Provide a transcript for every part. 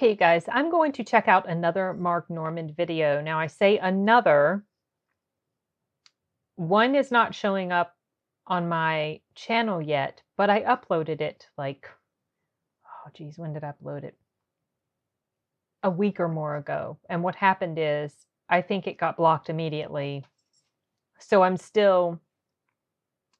Okay, you guys, I'm going to check out another Mark Norman video. Now, I say another. One is not showing up on my channel yet, but I uploaded it when did I upload it? A week or more ago. And what happened is, I think it got blocked immediately. So I'm still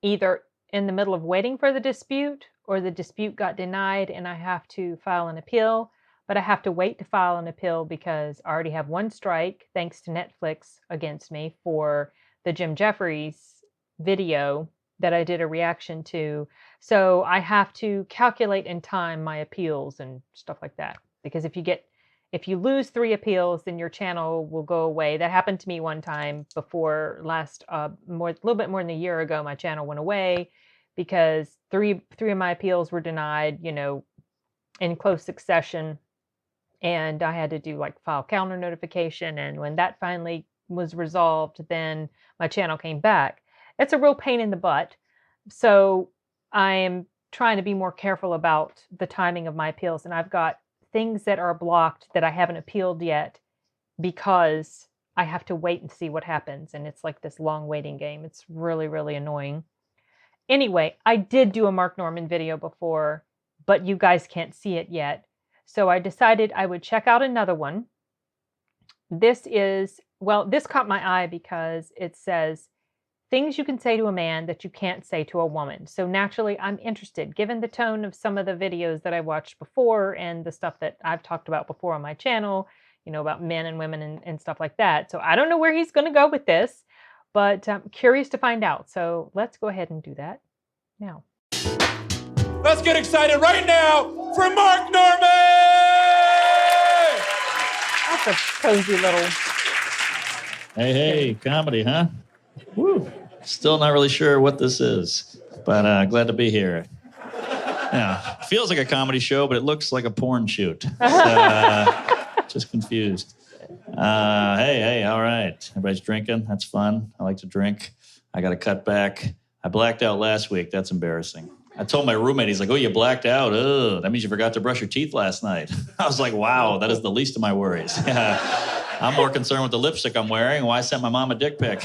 either in the middle of waiting for the dispute, or the dispute got denied and I have to file an appeal. But I have to wait to file an appeal because I already have one strike, thanks to Netflix, against me for the Jim Jeffries video that I did a reaction to. So I have to calculate in time my appeals and stuff like that. Because if you lose 3 appeals, then your channel will go away. That happened to me one time before a little bit more than a year ago. My channel went away because three of my appeals were denied, in close succession. And I had to file counter notification. And when that finally was resolved, then my channel came back. It's a real pain in the butt. So I'm trying to be more careful about the timing of my appeals. And I've got things that are blocked that I haven't appealed yet because I have to wait and see what happens. And it's like this long waiting game. It's really, really annoying. Anyway, I did do a Mark Norman video before, but you guys can't see it yet. So I decided I would check out another one. This caught my eye because it says things you can say to a man that you can't say to a woman. So naturally, I'm interested, given the tone of some of the videos that I watched before and the stuff that I've talked about before on my channel, about men and women and stuff like that. So I don't know where he's going to go with this, but I'm curious to find out. So let's go ahead and do that now. Let's get excited right now for Mark Norman! That's a cozy little... Hey, comedy, huh? Woo. Still not really sure what this is, but glad to be here. Yeah, feels like a comedy show, but it looks like a porn shoot. Just confused. Hey, all right. Everybody's drinking. That's fun. I like to drink. I got to cut back. I blacked out last week. That's embarrassing. I told my roommate, he's like, oh, you blacked out? Oh, that means you forgot to brush your teeth last night. I was like, wow, that is the least of my worries. Yeah. I'm more concerned with the lipstick I'm wearing. Why I sent my mom a dick pic.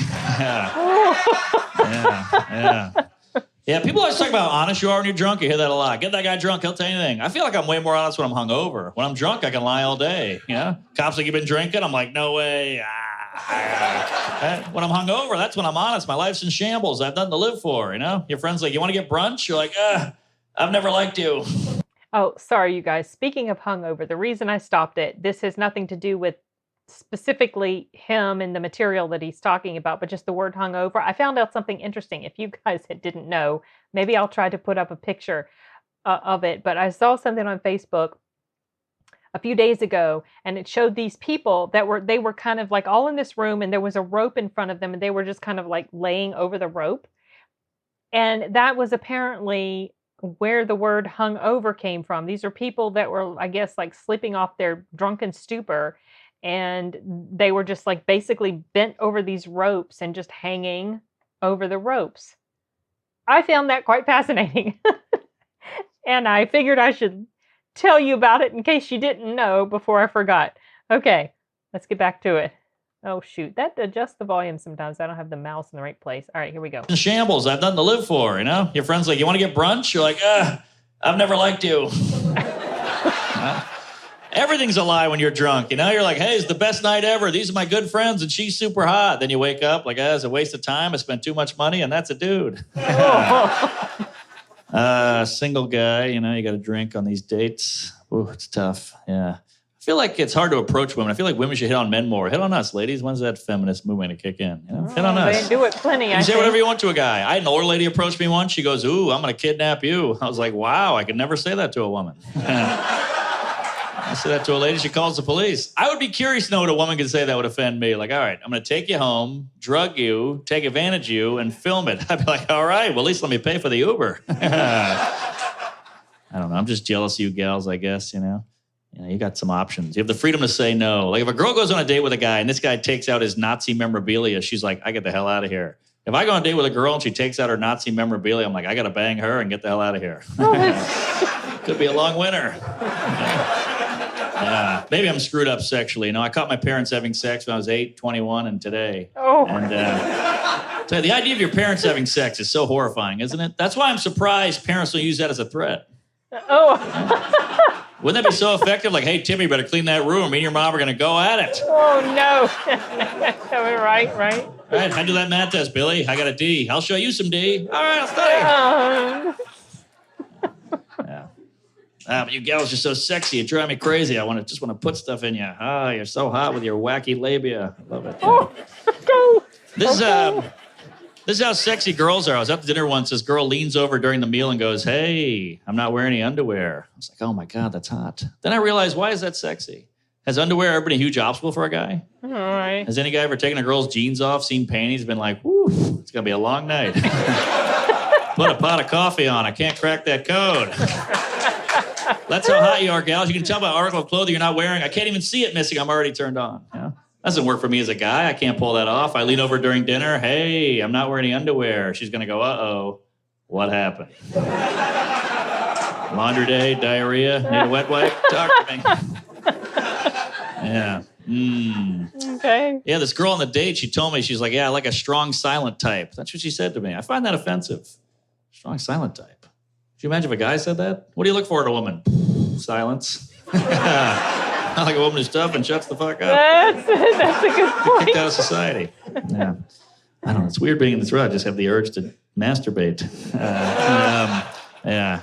Yeah, people always talk about how honest you are when you're drunk. You hear that a lot. Get that guy drunk, he'll tell you anything. I feel like I'm way more honest when I'm hungover. When I'm drunk, I can lie all day. Cops like, you been drinking? I'm like, no way. When I'm hungover, that's when I'm honest. My life's in shambles. I have nothing to live for, Your friend's like, you want to get brunch? You're like, I've never liked you. Oh, sorry, you guys. Speaking of hungover, the reason I stopped it, this has nothing to do with specifically him and the material that he's talking about, but just the word hungover. I found out something interesting. If you guys didn't know, maybe I'll try to put up a picture of it, but I saw something on Facebook a few days ago, and it showed these people that they were kind of like all in this room, and there was a rope in front of them, and they were just kind of like laying over the rope. And that was apparently where the word hungover came from. These are people that were, I guess, like sleeping off their drunken stupor, and they were just like basically bent over these ropes and just hanging over the ropes. I found that quite fascinating. And I figured I should tell you about it in case you didn't know before I forgot. Okay, let's get back to it. Oh, shoot. That adjusts the volume sometimes. I don't have the mouse in the right place. All right, here we go. In shambles. I have nothing to live for, Your friend's like, you want to get brunch? You're like, I've never liked you. Everything's a lie when you're drunk, You're like, hey, it's the best night ever. These are my good friends, and she's super hot. Then you wake up like, it's a waste of time. I spent too much money, and that's a dude. Single guy, you got to drink on these dates. Ooh, it's tough. Yeah. I feel like it's hard to approach women. I feel like women should hit on men more. Hit on us, ladies. When's that feminist movement to kick in? Hit on us. They do it plenty, You can say whatever you want to a guy. I had an older lady approach me once. She goes, ooh, I'm going to kidnap you. I was like, wow, I could never say that to a woman. I say that to a lady, she calls the police. I would be curious to know what a woman could say that would offend me. Like, all right, I'm going to take you home, drug you, take advantage of you, and film it. I'd be like, all right, well, at least let me pay for the Uber. I don't know. I'm just jealous of you gals, I guess, you got some options. You have the freedom to say no. Like if a girl goes on a date with a guy and this guy takes out his Nazi memorabilia, she's like, I get the hell out of here. If I go on a date with a girl and she takes out her Nazi memorabilia, I'm like, I got to bang her and get the hell out of here. Could be a long winter. Yeah, maybe I'm screwed up sexually. You know, I caught my parents having sex when I was 8, 21, and today. Oh. And so the idea of your parents having sex is so horrifying, isn't it? That's why I'm surprised parents don't use that as a threat. Oh. Wouldn't that be so effective? Like, hey, Timmy, better clean that room. Me and your mom are going to go at it. Oh, no. Right. All right, I do that math test, Billy. I got a D. I'll show you some D. All right, I'll study. Yeah. But you gals are so sexy. You drive me crazy. I just want to put stuff in you. Ah, you're so hot with your wacky labia. I love it. Oh, go. This is how sexy girls are. I was out to dinner once. This girl leans over during the meal and goes, hey, I'm not wearing any underwear. I was like, oh, my God, that's hot. Then I realized, why is that sexy? Has underwear ever been a huge obstacle for a guy? All right. Has any guy ever taken a girl's jeans off, seen panties, been like, whoo, it's going to be a long night. Put a pot of coffee on. I can't crack that code. That's how hot you are, gals. You can tell by article of clothing you're not wearing. I can't even see it missing. I'm already turned on. Yeah? Doesn't work for me as a guy. I can't pull that off. I lean over during dinner. Hey, I'm not wearing any underwear. She's going to go, uh-oh, what happened? Laundry day, diarrhea, need a wet wipe? Talk to me. Yeah. Okay. Yeah, this girl on the date, she told me, she's like, yeah, I like a strong silent type. That's what she said to me. I find that offensive. Strong silent type. Could you imagine if a guy said that? What do you look for in a woman? Silence. I like a woman who's tough and shuts the fuck up. That's a good point. Kicked out of society. Yeah. I don't know. It's weird being in this room. I just have the urge to masturbate. Yeah.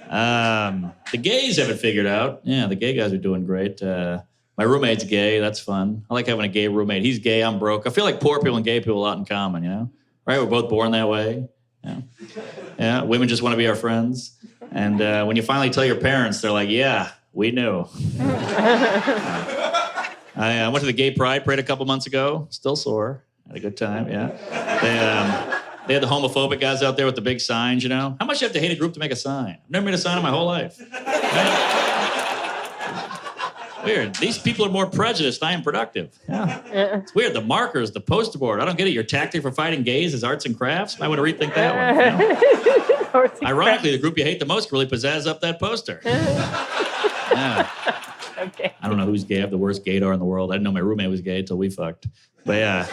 The gays have it figured out. Yeah, the gay guys are doing great. My roommate's gay. That's fun. I like having a gay roommate. He's gay. I'm broke. I feel like poor people and gay people have a lot in common, you know? Right? We're both born that way. Yeah. Women just want to be our friends. And when you finally tell your parents, they're like, yeah, we knew. I went to the gay pride parade a couple months ago. Still sore. Had a good time, yeah. They had the homophobic guys out there with the big signs, you know? How much do you have to hate a group to make a sign? I've never made a sign in my whole life. Right? Weird. These people are more prejudiced. I am productive. Yeah. It's weird. The markers, the poster board. I don't get it. Your tactic for fighting gays is arts and crafts? I want to rethink that one. You know? Ironically, the group you hate the most really pizzazz up that poster. Yeah. Okay. I don't know who's gay. I have the worst gaydar in the world. I didn't know my roommate was gay until we fucked. But yeah.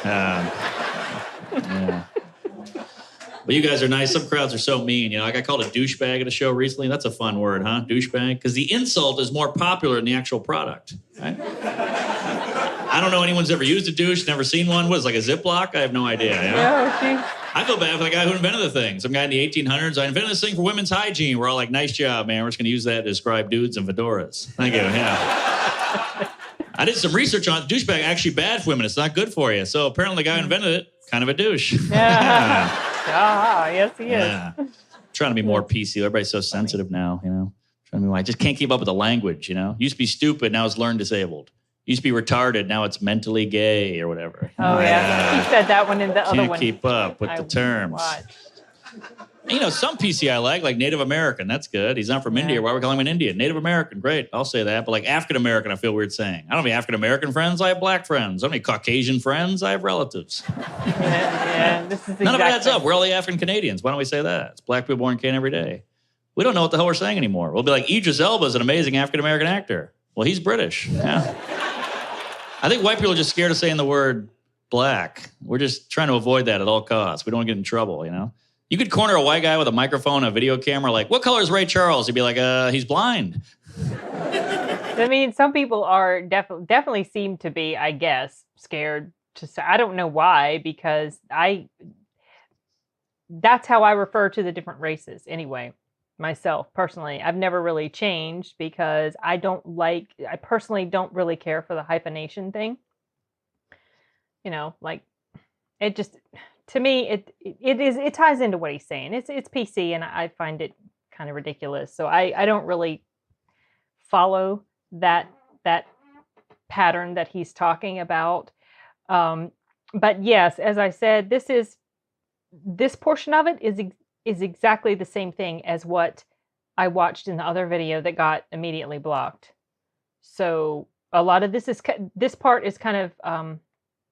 But you guys are nice. Some crowds are so mean. You know, I got called a douchebag at a show recently. That's a fun word, huh? Douchebag. Because the insult is more popular than the actual product. Right? I don't know anyone's ever used a douche, never seen one. What is it, like a Ziploc? I have no idea. Yeah? I feel bad for the guy who invented the thing. Some guy in the 1800s. I invented this thing for women's hygiene. We're all like, nice job, man. We're just going to use that to describe dudes and fedoras. Thank you. Yeah. I did some research on it. Douchebag actually bad for women. It's not good for you. So apparently the guy who invented it, kind of a douche. Yeah. Yes, he is. Yeah. Trying to be more PC. Everybody's so sensitive now, you know. Trying to be, I just can't keep up with the language, you know. Used to be stupid, now it's learn disabled. Used to be retarded, now it's mentally gay or whatever. Oh, yeah. He said that one in the other one. Can't keep up with the terms. Watched. You know, some PC I like Native American. That's good. He's not from India. Why are we calling him an Indian? Native American, great. I'll say that. But like African American, I feel weird saying. I don't have any African American friends. I have black friends. I don't have any Caucasian friends. I have relatives. Yeah. This is None of it adds up. We're all the African Canadians. Why don't we say that? It's black people born in Canada every day. We don't know what the hell we're saying anymore. We'll be like, Idris Elba is an amazing African American actor. Well, he's British. Yeah. I think white people are just scared of saying the word black. We're just trying to avoid that at all costs. We don't want to get in trouble, you know? You could corner a white guy with a microphone, a video camera, like, what color is Ray Charles? He'd be like, he's blind. I mean, some people are definitely seem to be, I guess, scared to say. I don't know why, because that's how I refer to the different races anyway. Myself, personally, I've never really changed because I personally don't really care for the hyphenation thing. You know, like, it just... To me, it ties into what he's saying. It's PC, and I find it kind of ridiculous. So I don't really follow that pattern that he's talking about. But yes, as I said, this portion of it is exactly the same thing as what I watched in the other video that got immediately blocked. So a lot of this part is kind of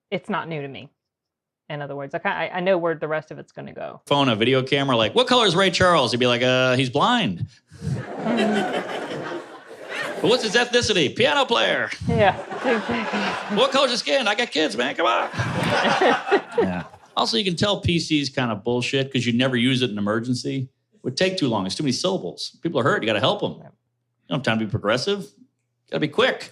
it's not new to me. In other words, I know where the rest of it's going to go. Phone, a video camera, like, what color is Ray Charles? He'd be like, he's blind. What What's his ethnicity? Piano player. Yeah. What color's his skin? I got kids, man. Come on. Yeah. Also, you can tell PC's kind of bullshit because you never use it in an emergency. It would take too long. It's too many syllables. People are hurt. You got to help them. You don't have time to be progressive. You got to be quick.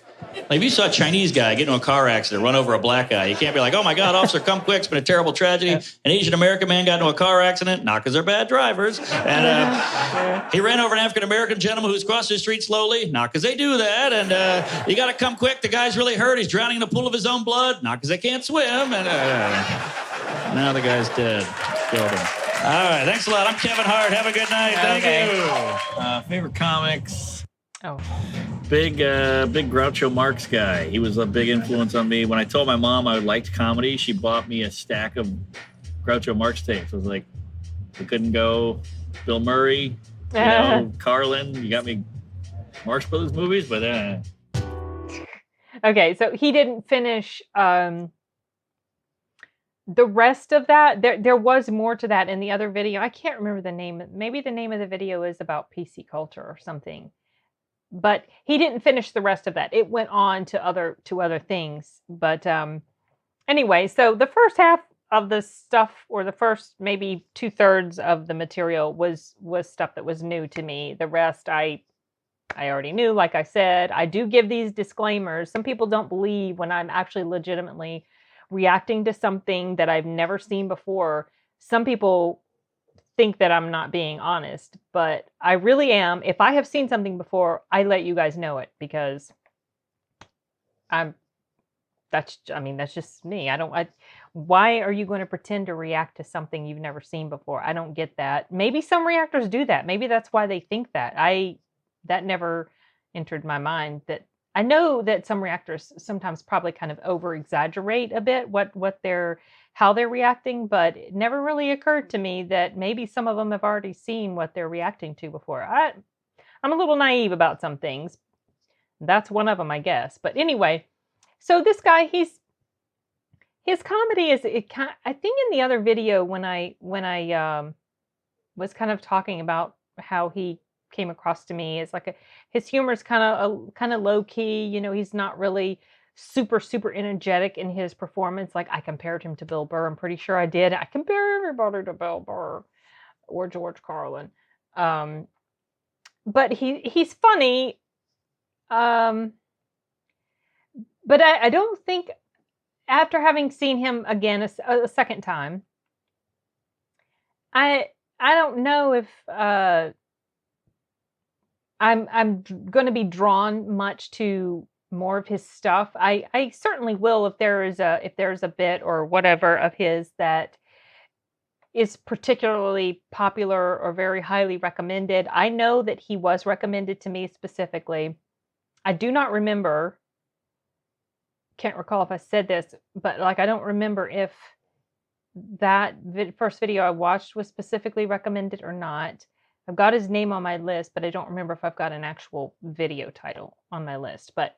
Like if you saw a Chinese guy get into a car accident, run over a black guy, you can't be like, oh my God, officer, come quick. It's been a terrible tragedy. An Asian American man got into a car accident, not because they're bad drivers. And he ran over an African American gentleman who's crossing the street slowly, not because they do that. And you got to come quick. The guy's really hurt. He's drowning in a pool of his own blood, not because they can't swim. And now the guy's dead. Killed him. All right, thanks a lot. I'm Kevin Hart. Have a good night. Thank you. Favorite comics? Oh. Big Groucho Marx guy. He was a big influence on me. When I told my mom I liked comedy, she bought me a stack of Groucho Marx tapes. I was like, we couldn't go Bill Murray, Carlin. You got me Marx Brothers movies, but Okay, so he didn't finish the rest of that. There was more to that in the other video. I can't remember the name. Maybe the name of the video is about PC culture or something. But he didn't finish the rest of that. It went on to other things. But anyway, so the first half of the stuff, or the first maybe 2/3 of the material was stuff that was new to me. The rest I already knew. Like I said, I do give these disclaimers. Some people don't believe when I'm actually legitimately reacting to something that I've never seen before. Some people think that I'm not being honest, but I really am. If I have seen something before, I let you guys know it because that's just me. Why are you going to pretend to react to something you've never seen before? I don't get that. Maybe some reactors do that. Maybe that's why they think that. That never entered my mind. That I know that some reactors sometimes probably kind of over exaggerate a bit how they're reacting, but it never really occurred to me that maybe some of them have already seen what they're reacting to before. I'm a little naive about some things. That's one of them, I guess. But anyway, so this guy, his comedy is I think in the other video when I was kind of talking about how he came across to me, it's like his humor is kind of low key. He's not really super energetic in his performance. Like I compared him to Bill Burr. I'm pretty sure I did. I compare everybody to Bill Burr or George Carlin. But he's funny. But I don't think, after having seen him again a second time, I don't know if I'm going to be drawn much to more of his stuff. I certainly will if there's a bit or whatever of his that is particularly popular or very highly recommended. I know that he was recommended to me specifically. I do not remember, can't recall if I said this, but like I don't remember if that first video I watched was specifically recommended or not. I've got his name on my list, but I don't remember if I've got an actual video title on my list. But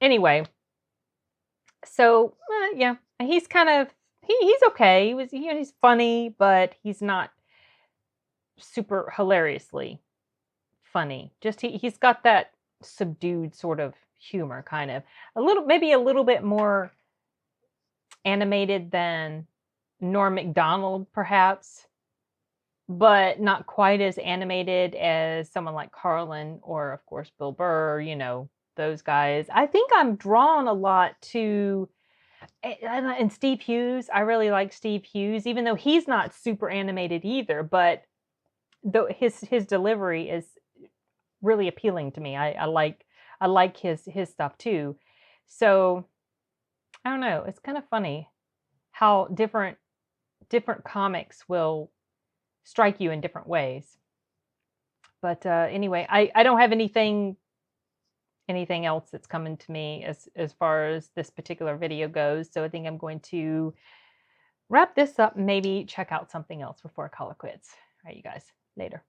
anyway, so yeah, he's kind of he's okay. He's funny, but he's not super hilariously funny. Just he's got that subdued sort of humor, kind of maybe a little bit more animated than Norm Macdonald, perhaps, but not quite as animated as someone like Carlin or, of course, Bill Burr, those guys. I think I'm drawn a lot to, and Steve Hughes. I really like Steve Hughes, even though he's not super animated either, but his delivery is really appealing to me. I like his stuff too. So I don't know. It's kind of funny how different comics will strike you in different ways. But anyway, I don't have anything else that's coming to me as far as this particular video goes. So I think I'm going to wrap this up and maybe check out something else before I call it quits. All right, you guys, later.